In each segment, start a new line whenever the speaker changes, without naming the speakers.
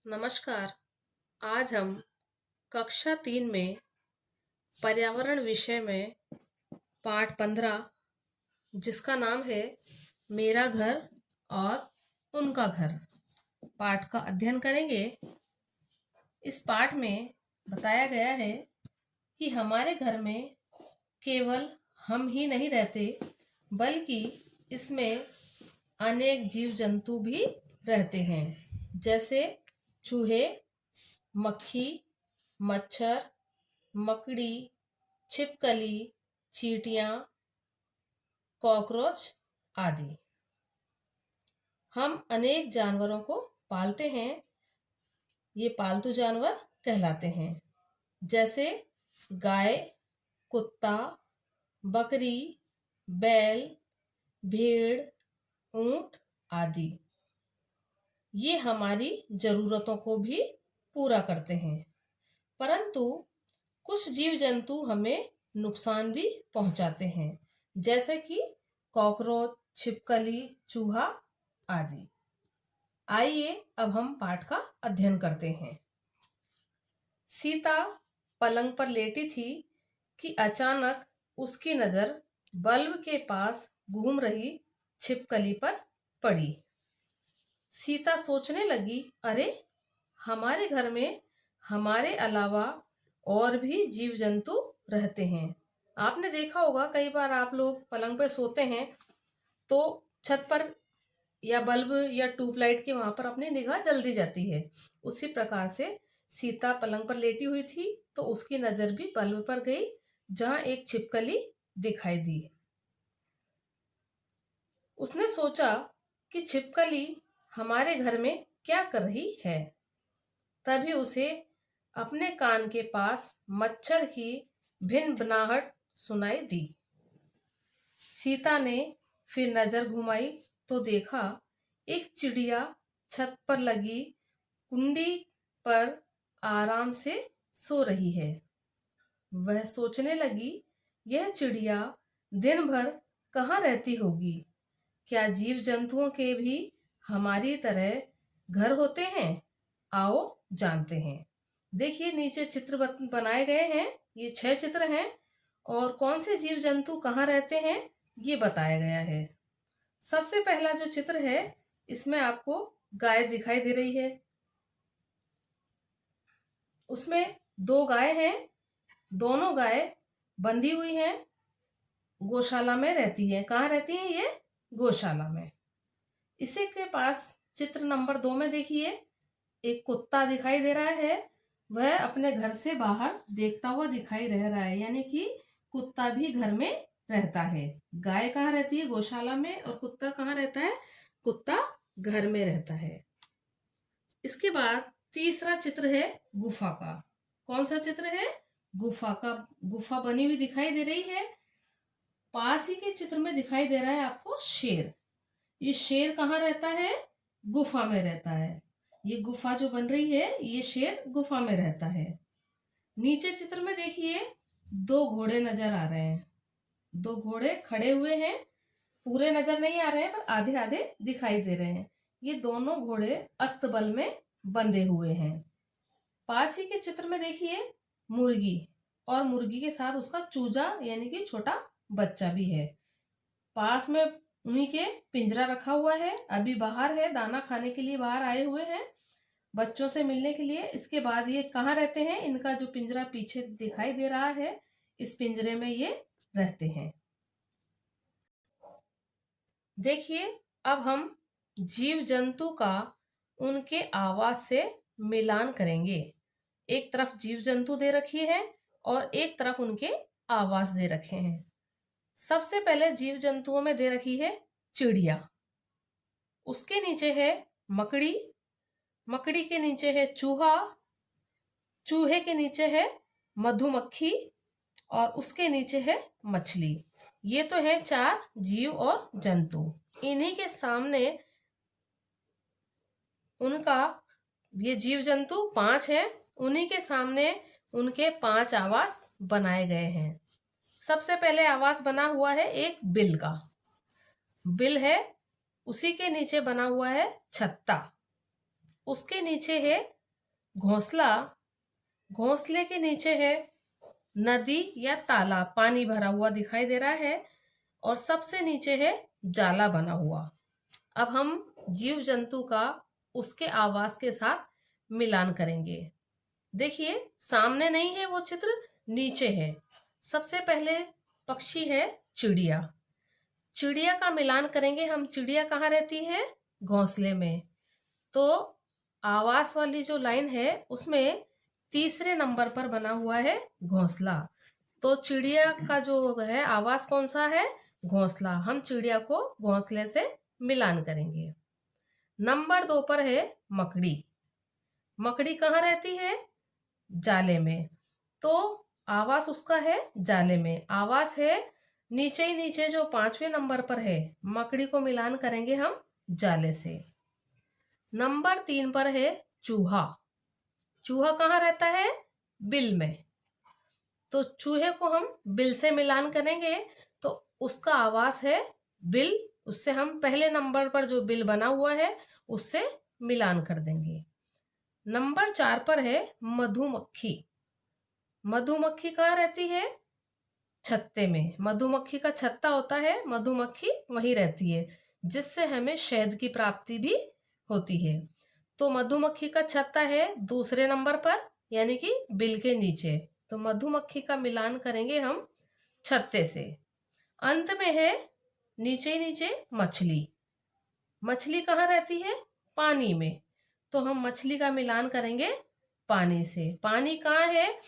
नमस्कार। आज हम कक्षा 3 में पर्यावरण विषय में पाठ 15 जिसका नाम है मेरा घर और उनका घर पाठ का अध्ययन करेंगे। इस पाठ में बताया गया है कि हमारे घर में केवल हम ही नहीं रहते, बल्कि इसमें अनेक जीव जंतु भी रहते हैं, जैसे चूहे, मक्खी, मच्छर, मकड़ी, छिपकली, चींटियां, कॉकरोच आदि। हम अनेक जानवरों को पालते हैं। ये पालतू जानवर कहलाते हैं, जैसे गाय, कुत्ता, बकरी, बैल, भेड़, ऊंट आदि। ये हमारी जरूरतों को भी पूरा करते हैं, परंतु कुछ जीव जंतु हमें नुकसान भी पहुंचाते हैं, जैसे कि कॉकरोच, छिपकली, चूहा आदि। आइए अब हम पाठ का अध्ययन करते हैं। सीता पलंग पर लेटी थी कि अचानक उसकी नजर बल्ब के पास घूम रही छिपकली पर पड़ी। सीता सोचने लगी, अरे, हमारे घर में हमारे अलावा और भी जीव जंतु रहते हैं। आपने देखा होगा, कई बार आप लोग पलंग पे सोते हैं तो छत पर या बल्ब या ट्यूबलाइट के वहां पर अपनी निगाह जल्दी जाती है। उसी प्रकार से सीता पलंग पर लेटी हुई थी तो उसकी नजर भी बल्ब पर गई, जहां एक छिपकली दिखाई दी। उसने सोचा कि छिपकली हमारे घर में क्या कर रही है। तभी उसे अपने कान के पास मच्छर की भिनभिनाहट सुनाई दी। सीता ने फिर नजर घुमाई तो देखा एक चिड़िया छत पर लगी कुंडी पर आराम से सो रही है। वह सोचने लगी, यह चिड़िया दिन भर कहाँ रहती होगी? क्या जीव जंतुओं के भी हमारी तरह घर होते हैं? आओ जानते हैं। देखिए, नीचे चित्र बनाए गए हैं। ये 6 चित्र हैं और कौन से जीव जंतु कहाँ रहते हैं ये बताया गया है। सबसे पहला जो चित्र है, इसमें आपको गाय दिखाई दे रही है। उसमें 2 गाय हैं। दोनों गाय बंधी हुई हैं, गौशाला में रहती है। कहाँ रहती है ये? गौशाला में। इसी के पास चित्र नंबर 2 में देखिए, एक कुत्ता दिखाई दे रहा है। वह अपने घर से बाहर देखता हुआ दिखाई रह रहा है, यानी कि कुत्ता भी घर में रहता है। गाय कहाँ रहती है? गौशाला में। और कुत्ता कहाँ रहता है? कुत्ता घर में रहता है। इसके बाद तीसरा चित्र है गुफा का। कौन सा चित्र है? गुफा का। गुफा बनी हुई दिखाई दे रही है। पास ही के चित्र में दिखाई दे रहा है आपको शेर। ये शेर कहाँ रहता है? गुफा में रहता है। ये गुफा जो बन रही है, ये शेर गुफा में रहता है। नीचे चित्र में देखिए 2 घोड़े नजर आ रहे हैं। 2 घोड़े खड़े हुए हैं। पूरे नजर नहीं आ रहे हैं, पर आधे आधे दिखाई दे रहे हैं। ये दोनों घोड़े अस्तबल में बंधे हुए हैं। पास ही के चित्र में देखिए मुर्गी, और मुर्गी के साथ उसका चूजा यानी कि छोटा बच्चा भी है। पास में उन्हीं के पिंजरा रखा हुआ है। अभी बाहर है, दाना खाने के लिए बाहर आए हुए हैं, बच्चों से मिलने के लिए। इसके बाद ये कहाँ रहते हैं? इनका जो पिंजरा पीछे दिखाई दे रहा है, इस पिंजरे में ये रहते हैं। देखिए, अब हम जीव जंतु का उनके आवाज से मिलान करेंगे। एक तरफ जीव जंतु दे रखी है और एक तरफ उनके आवाज दे रखे हैं। सबसे पहले जीव जंतुओं में दे रखी है चिड़िया। उसके नीचे है मकड़ी। मकड़ी के नीचे है चूहा। चूहे के नीचे है मधुमक्खी और उसके नीचे है मछली। ये तो है 4 जीव और जंतु। इन्हीं के सामने उनका, ये जीव जंतु 5 हैं, उन्हीं के सामने उनके 5 आवास बनाए गए हैं। सबसे पहले आवास बना हुआ है एक बिल का। बिल है, उसी के नीचे बना हुआ है छत्ता। उसके नीचे है घोंसला, घोंसले के नीचे है नदी या तालाब, पानी भरा हुआ दिखाई दे रहा है, और सबसे नीचे है जाला बना हुआ। अब हम जीव जंतु का उसके आवास के साथ मिलान करेंगे। देखिए सामने नहीं है वो चित्र, नीचे है। सबसे पहले पक्षी है चिड़िया। चिड़िया का मिलान करेंगे हम। चिड़िया कहाँ रहती है? घोंसले में। तो आवास वाली जो लाइन है उसमें तीसरे नंबर पर बना हुआ है घोंसला। तो चिड़िया का जो है आवास कौन सा है? घोंसला। हम चिड़िया को घोंसले से मिलान करेंगे। नंबर 2 पर है मकड़ी। मकड़ी कहाँ रहती है? जाले में। तो आवास उसका है जाले में। आवास है नीचे ही नीचे जो 5वें नंबर पर है। मकड़ी को मिलान करेंगे हम जाले से। नंबर 3 पर है चूहा। चूहा कहाँ रहता है? बिल में। तो चूहे को हम बिल से मिलान करेंगे तो उसका आवास है बिल। उससे हम पहले नंबर पर जो बिल बना हुआ है उससे मिलान कर देंगे। नंबर 4 पर है मधुमक्खी। मधुमक्खी कहाँ रहती है? छत्ते में। मधुमक्खी का छत्ता होता है, मधुमक्खी वहीं रहती है, जिससे हमें शहद की प्राप्ति भी होती है। तो मधुमक्खी का छत्ता है दूसरे नंबर पर, यानी कि बिल के नीचे। तो मधुमक्खी का मिलान करेंगे हम छत्ते से। अंत में है नीचे ही नीचे मछली। मछली कहाँ रहती है? पानी में। तो हम मछली का मिलान करेंगे पानी से। पानी कहाँ है?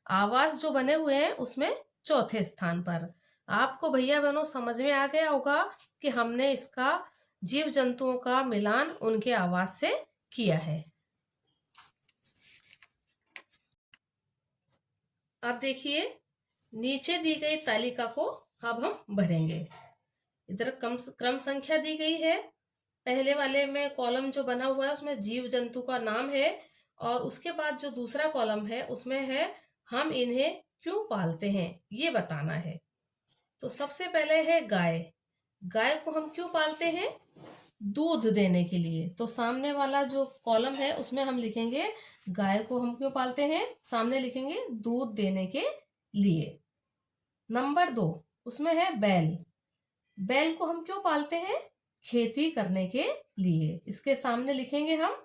आवास जो बने हुए हैं उसमें चौथे स्थान पर। आपको भैया बहनों समझ में आ गया होगा कि हमने इसका जीव जंतुओं का मिलान उनके आवास से किया है। अब देखिए नीचे दी गई तालिका को अब हम भरेंगे। इधर क्रम संख्या दी गई है। पहले वाले में कॉलम जो बना हुआ है उसमें जीव जंतु का नाम है, और उसके बाद जो दूसरा कॉलम है उसमें है हम इन्हें क्यों पालते हैं, ये बताना है। तो सबसे पहले है गाय। गाय को हम क्यों पालते हैं? दूध देने के लिए। तो सामने वाला जो कॉलम है उसमें हम लिखेंगे गाय को हम क्यों पालते हैं, सामने लिखेंगे दूध देने के लिए। नंबर 2 उसमें है बैल। बैल को हम क्यों पालते हैं? खेती करने के लिए। इसके सामने लिखेंगे हम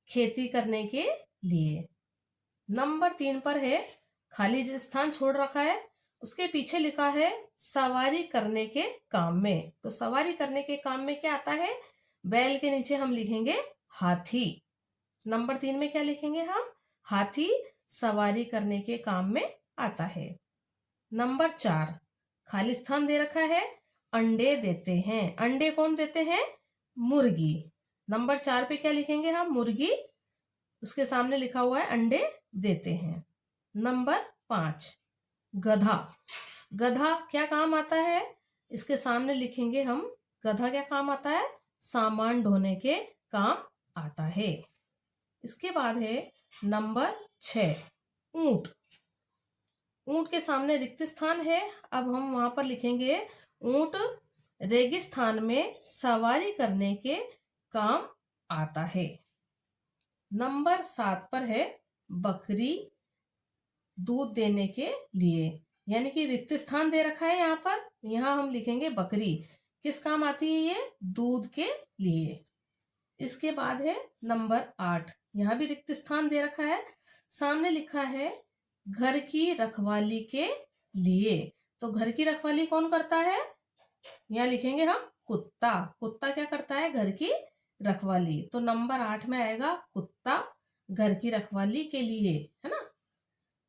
खेती करने के लिए। नंबर 3 पर है खाली स्थान छोड़ रखा है, उसके पीछे लिखा है सवारी करने के काम में। तो सवारी करने के काम में क्या आता है? बैल के नीचे हम लिखेंगे हाथी। नंबर 3 में क्या लिखेंगे हम? हाथी सवारी करने के काम में आता है। नंबर 4 खाली स्थान दे रखा है अंडे देते हैं। अंडे कौन देते हैं? मुर्गी। नंबर 4 पे क्या लिखेंगे हम? मुर्गी। उसके सामने लिखा हुआ है अंडे देते हैं। नंबर 5 गधा। गधा क्या काम आता है? इसके सामने लिखेंगे हम गधा क्या काम आता है? सामान ढोने के काम आता है। इसके बाद है नंबर 6 ऊंट। ऊंट के सामने रिक्त स्थान है, अब हम वहां पर लिखेंगे ऊंट रेगिस्तान में सवारी करने के काम आता है। नंबर 7 पर है बकरी दूध देने के लिए, यानी कि रिक्त स्थान दे रखा है यहाँ पर, यहाँ हम लिखेंगे बकरी। किस काम आती है ये? दूध के लिए। इसके बाद है नंबर 8, यहाँ भी रिक्त स्थान दे रखा है, सामने लिखा है घर की रखवाली के लिए। तो घर की रखवाली कौन करता है? यहाँ लिखेंगे हम कुत्ता। कुत्ता क्या करता है? घर की रखवाली। तो नंबर 8 में आएगा कुत्ता घर की रखवाली के लिए, है ना।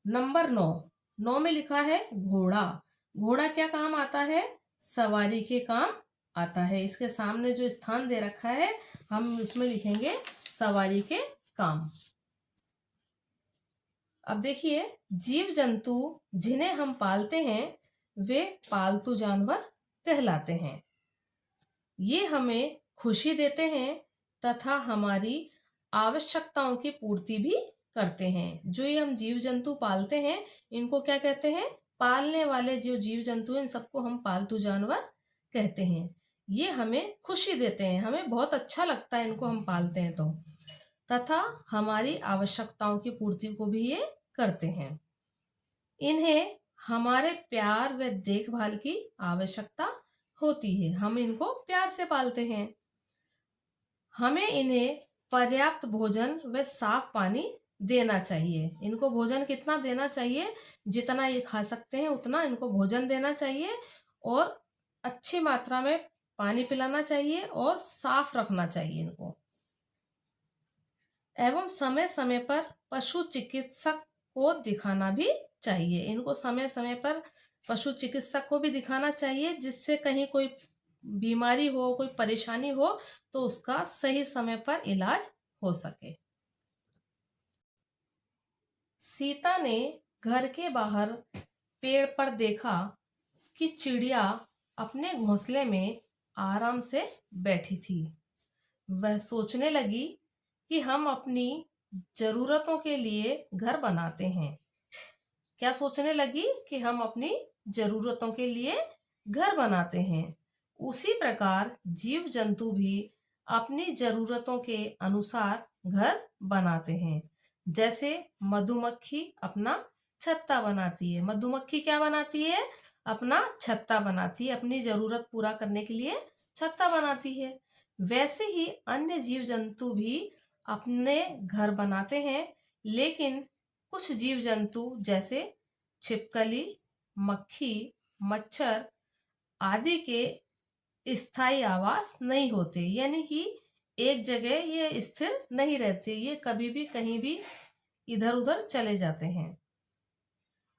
नंबर 9 में लिखा है घोड़ा। घोड़ा क्या काम आता है? सवारी के काम आता है। इसके सामने जो स्थान दे रखा है हम उसमें लिखेंगे सवारी के काम। अब देखिए जीव जंतु जिन्हें हम पालते हैं वे पालतू जानवर कहलाते हैं। ये हमें खुशी देते हैं तथा हमारी आवश्यकताओं की पूर्ति भी करते हैं। जो ये हम जीव जंतु पालते हैं इनको क्या कहते हैं? पालने वाले जो जीव जंतु हैं इन सबको हम पालतू जानवर कहते हैं। ये हमें खुशी देते हैं, हमें बहुत अच्छा लगता है इनको हम पालते हैं। तो तथा हमारी आवश्यकताओं की पूर्ति को भी ये करते हैं। इन्हें हमारे प्यार व देखभाल की आवश्यकता होती है। हम इनको प्यार से पालते हैं। हमें इन्हें पर्याप्त भोजन व साफ पानी देना चाहिए। इनको भोजन कितना देना चाहिए? जितना ये खा सकते हैं उतना इनको भोजन देना चाहिए और अच्छी मात्रा में पानी पिलाना चाहिए और साफ रखना चाहिए इनको। एवं समय समय पर पशु चिकित्सक को दिखाना भी चाहिए। इनको समय समय पर पशु चिकित्सक को भी दिखाना चाहिए, जिससे कहीं कोई बीमारी हो, कोई परेशानी हो तो उसका सही समय पर इलाज हो सके। सीता ने घर के बाहर पेड़ पर देखा कि चिड़िया अपने घोंसले में आराम से बैठी थी। वह सोचने लगी कि हम अपनी जरूरतों के लिए घर बनाते हैं। क्या सोचने लगी? कि हम अपनी जरूरतों के लिए घर बनाते हैं। उसी प्रकार जीव जंतु भी अपनी जरूरतों के अनुसार घर बनाते हैं। जैसे मधुमक्खी अपना छत्ता बनाती है। मधुमक्खी क्या बनाती है? अपना छत्ता बनाती है। अपनी जरूरत पूरा करने के लिए छत्ता बनाती है। वैसे ही अन्य जीव जंतु भी अपने घर बनाते हैं, लेकिन कुछ जीव जंतु जैसे छिपकली, मक्खी, मच्छर आदि के स्थायी आवास नहीं होते, यानी कि एक जगह ये स्थिर नहीं रहते। ये कभी भी कहीं भी इधर उधर चले जाते हैं।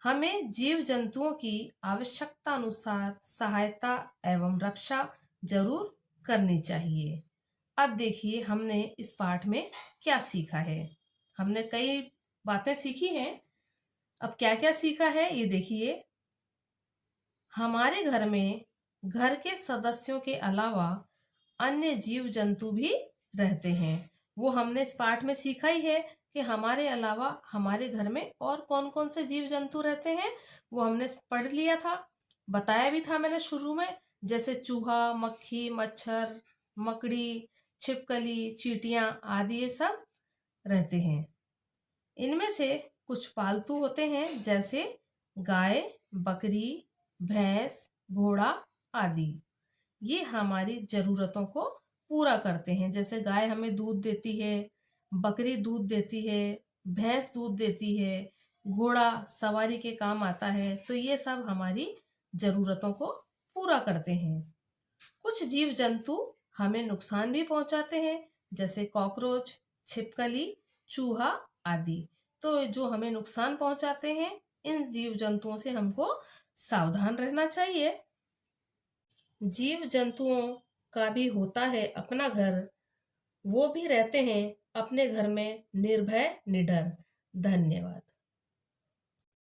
हमें जीव जंतुओं की आवश्यकता अनुसार सहायता एवं रक्षा जरूर करनी चाहिए। अब देखिए हमने इस पाठ में क्या सीखा है। हमने कई बातें सीखी हैं। अब क्या क्या सीखा है ये देखिए। हमारे घर में घर के सदस्यों के अलावा अन्य जीव जंतु भी रहते हैं। वो हमने इस पाठ में सीखा ही है कि हमारे अलावा हमारे घर में और कौन कौन से जीव जंतु रहते हैं, वो हमने पढ़ लिया था, बताया भी था मैंने शुरू में। जैसे चूहा, मक्खी, मच्छर, मकड़ी, छिपकली, चींटियां आदि ये सब रहते हैं। इनमें से कुछ पालतू होते हैं, जैसे गाय, बकरी, भैंस, घोड़ा आदि। ये हमारी जरूरतों को पूरा करते हैं। जैसे गाय हमें दूध देती है, बकरी दूध देती है, भैंस दूध देती है, घोड़ा सवारी के काम आता है। तो ये सब हमारी जरूरतों को पूरा करते हैं। कुछ जीव जंतु हमें नुकसान भी पहुंचाते हैं, जैसे कॉकरोच, छिपकली, चूहा आदि। तो जो हमें नुकसान पहुंचाते हैं, इन जीव जंतुओं से हमको सावधान रहना चाहिए। जीव जंतुओं का भी होता है अपना घर। वो भी रहते हैं अपने घर में निर्भय निडर। धन्यवाद।